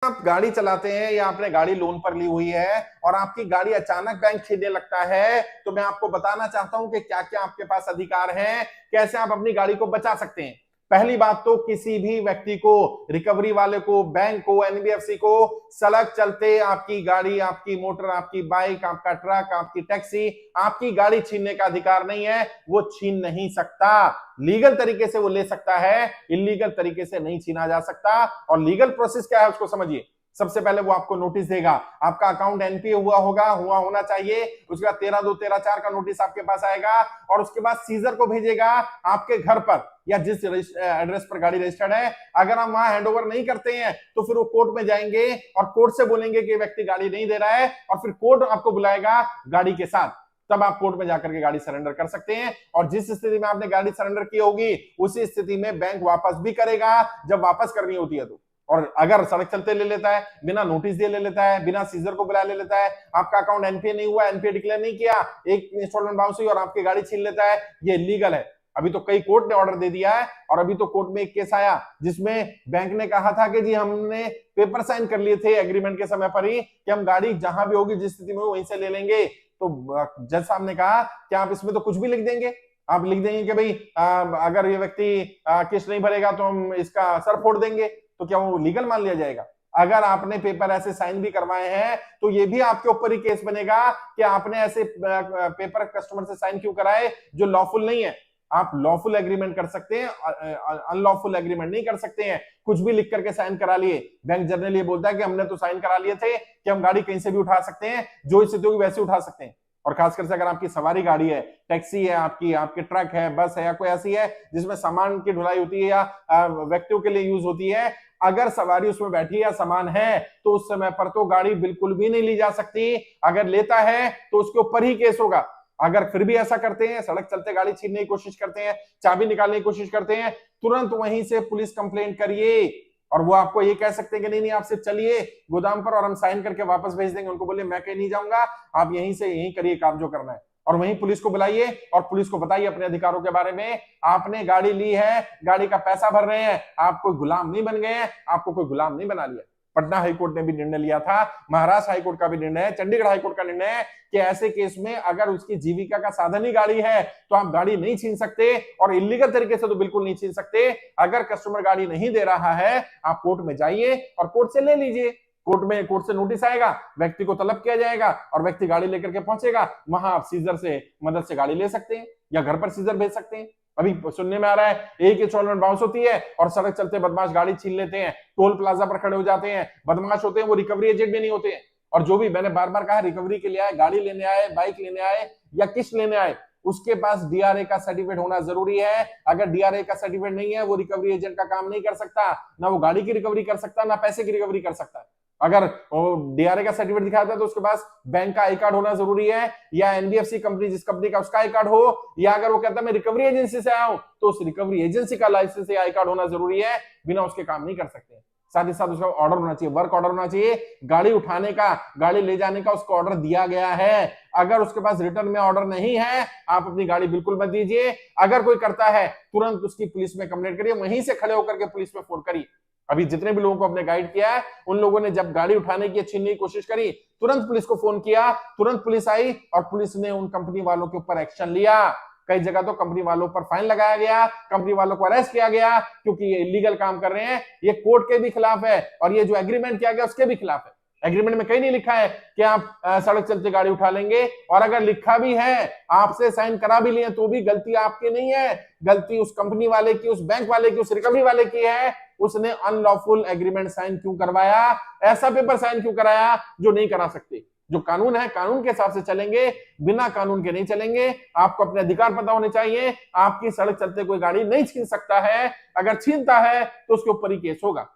आप गाड़ी चलाते हैं या आपने गाड़ी लोन पर ली हुई है और आपकी गाड़ी अचानक बैंक छीनने लगता है, तो मैं आपको बताना चाहता हूं कि क्या क्या आपके पास अधिकार हैं, कैसे आप अपनी गाड़ी को बचा सकते हैं। पहली बात तो किसी भी व्यक्ति को, रिकवरी वाले को, बैंक को, एनबीएफसी को सड़क चलते आपकी गाड़ी, आपकी मोटर, आपकी बाइक, आपका ट्रक, आपकी टैक्सी, आपकी गाड़ी छीनने का अधिकार नहीं है। वो छीन नहीं सकता। लीगल तरीके से वो ले सकता है, इलीगल तरीके से नहीं छीना जा सकता। और लीगल प्रोसेस क्या है उसको समझिए। सबसे पहले वो आपको नोटिस देगा, आपका अकाउंट एनपीए हुआ होना चाहिए। उसके बाद 13(2) 13(4) का नोटिस आपके पास आएगा और उसके बाद सीजर को भेजेगा आपके घर पर या जिस एड्रेस पर गाड़ी रजिस्टर्ड है। अगर हम वहां हैंडओवर नहीं करते हैं तो फिर वो कोर्ट में जाएंगे और कोर्ट से बोलेंगे कि व्यक्ति गाड़ी नहीं दे रहा है और फिर कोर्ट आपको बुलाएगा गाड़ी के साथ। तब आप कोर्ट में जाकर के गाड़ी सरेंडर कर सकते हैं और जिस स्थिति में आपने गाड़ी सरेंडर की होगी उसी स्थिति में बैंक वापस भी करेगा जब वापस करनी होती है तो। और अगर सड़क चलते ले लेता है, बिना नोटिस दिए ले लेता है, बिना सीजर को बुला ले लेता है, आपका अकाउंट एनपीए नहीं हुआ, एनपीए डिक्लेयर नहीं किया, एक इंस्टॉलमेंट बाउंस हुई और आपकी गाड़ी छीन लेता है, ये लीगल है। अभी तो कई कोर्ट ने ऑर्डर दे दिया है और अभी तो कोर्ट में एक केस आया जिसमें बैंक ने कहा था कि जी हमने पेपर साइन कर लिए थे एग्रीमेंट के समय पर ही कि हम गाड़ी जहां भी होगी जिस स्थिति में वहीं से ले लेंगे। तो जज साहब ने कहा कि आप इसमें तो कुछ भी लिख देंगे, आप लिख देंगे कि भाई अगर ये व्यक्ति किस्त नहीं भरेगा तो हम इसका सर फोड़ देंगे। तो क्या वो लीगल मान लिया जाएगा? अगर आपने पेपर ऐसे साइन भी करवाए हैं तो ये भी आपके ऊपर ही केस बनेगा कि आपने ऐसे पेपर कस्टमर से साइन क्यों कराए जो लॉफुल नहीं है। आप लॉफुल एग्रीमेंट कर सकते हैं, अनलॉफुल एग्रीमेंट नहीं कर सकते हैं। कुछ भी लिख करके साइन करा लिए, बैंक जनरली ये बोलता है कि हमने तो साइन करा लिए थे कि हम गाड़ी कहीं से भी उठा सकते हैं, जो स्थिति होगी वैसे उठा सकते हैं। और खासकर से अगर आपकी सवारी गाड़ी है, टैक्सी है, आपके ट्रक है, बस है या कोई ऐसी है जिसमें सामान की ढुलाई होती है या व्यक्तियों के लिए यूज होती है, अगर सवारी उसमें बैठी है या सामान है तो उस समय पर तो गाड़ी बिल्कुल भी नहीं ली जा सकती। अगर लेता है तो उसके ऊपर ही केस होगा। अगर फिर भी ऐसा करते हैं, सड़क चलते गाड़ी छीनने की कोशिश करते हैं, चाबी निकालने की कोशिश करते हैं, तुरंत वहीं से पुलिस कंप्लेंट करिए। और वो आपको ये कह सकते हैं कि नहीं आप सिर्फ चलिए गोदाम पर और हम साइन करके वापस भेज देंगे। उनको बोलिए मैं कहीं नहीं जाऊंगा, आप यहीं से यहीं करिए काम जो करना है। और वहीं पुलिस को बुलाइए और पुलिस को बताइए अपने अधिकारों के बारे में। आपने गाड़ी ली है, गाड़ी का पैसा भर रहे हैं, आप कोई गुलाम नहीं बन गए हैं, आपको कोई गुलाम नहीं बना लिया। पटना हाईकोर्ट ने भी निर्णय लिया था, महाराष्ट्र हाईकोर्ट का भी निर्णय है, चंडीगढ़ हाईकोर्ट का निर्णय है कि ऐसे केस में अगर उसकी जीविका का साधन ही गाड़ी है तो आप गाड़ी नहीं छीन सकते और इलीगल तरीके से तो बिल्कुल नहीं छीन सकते। अगर कस्टमर गाड़ी नहीं दे रहा है आप कोर्ट में जाइए और कोर्ट से ले लीजिए। कोर्ट से नोटिस आएगा, व्यक्ति को तलब किया जाएगा और व्यक्ति गाड़ी लेकर के पहुंचेगा। वहां आप सीजर से मदद से गाड़ी ले सकते हैं या घर पर सीजर भेज सकते हैं। अभी सुनने में आ रहा है एक इंस्टॉलमेंट बाउंस होती है और सड़क चलते बदमाश गाड़ी छीन लेते हैं, टोल प्लाजा पर खड़े हो जाते हैं, बदमाश होते हैं, वो रिकवरी एजेंट भी नहीं होते हैं। और जो भी मैंने बार बार कहा रिकवरी के लिए आए, गाड़ी लेने आए, बाइक लेने आए या किस्त लेने आए, उसके पास डीआरए का सर्टिफिकेट होना जरूरी है। अगर डीआरए का सर्टिफिकेट नहीं है वो रिकवरी एजेंट का काम नहीं कर सकता, ना वो गाड़ी की रिकवरी कर सकता, ना पैसे की रिकवरी कर सकता। अगर डीआरए का सर्टिफिकेट दिखाता है तो उसके पास बैंक का आई कार्ड होना जरूरी है या एनबीएफसी कंपनी जिस कंपनी का उसका आई कार्ड हो, या अगर वो कहता है मैं रिकवरी एजेंसी से आया हूं तो उस रिकवरी एजेंसी का लाइसेंस या आई कार्ड होना जरूरी है। बिना उसके काम नहीं कर सकते। साथ ही साथ उसका ऑर्डर होना चाहिए, वर्क ऑर्डर होना चाहिए, गाड़ी उठाने का, गाड़ी ले जाने का उसको ऑर्डर दिया गया है। अगर उसके पास रिटर्न में ऑर्डर नहीं है आप अपनी गाड़ी बिल्कुल मत दीजिए। अगर कोई करता है तुरंत उसकी पुलिस में कंप्लेंट करिए, वहीं से खड़े होकर के पुलिस में फोन करिए। अभी जितने भी लोगों को अपने गाइड किया है उन लोगों ने जब गाड़ी उठाने की छीनने की कोशिश करी तुरंत पुलिस को फोन किया, तुरंत पुलिस आई और पुलिस ने उन कंपनी वालों के ऊपर एक्शन लिया। कई जगह तो कंपनी वालों पर फाइन लगाया गया, कंपनी वालों को अरेस्ट किया गया क्योंकि ये इलीगल काम कर रहे हैं। ये कोर्ट के भी खिलाफ है और ये जो एग्रीमेंट किया गया उसके भी खिलाफ है। एग्रीमेंट में कहीं नहीं लिखा है कि आप सड़क चलते गाड़ी उठा लेंगे, और अगर लिखा भी है, आपसे साइन करा भी लिए तो भी गलती आपकी नहीं है, गलती उस कंपनी वाले की, उस बैंक वाले की, उस रिकवरी वाले की है। उसने अनलॉफुल एग्रीमेंट साइन क्यों करवाया, ऐसा पेपर साइन क्यों कराया जो नहीं करा सकते। जो कानून है कानून के हिसाब से चलेंगे, बिना कानून के नहीं चलेंगे। आपको अपने अधिकार पता होने चाहिए। आपकी सड़क चलते कोई गाड़ी नहीं छीन सकता है, अगर छीनता है तो उसके ऊपर ही केस होगा।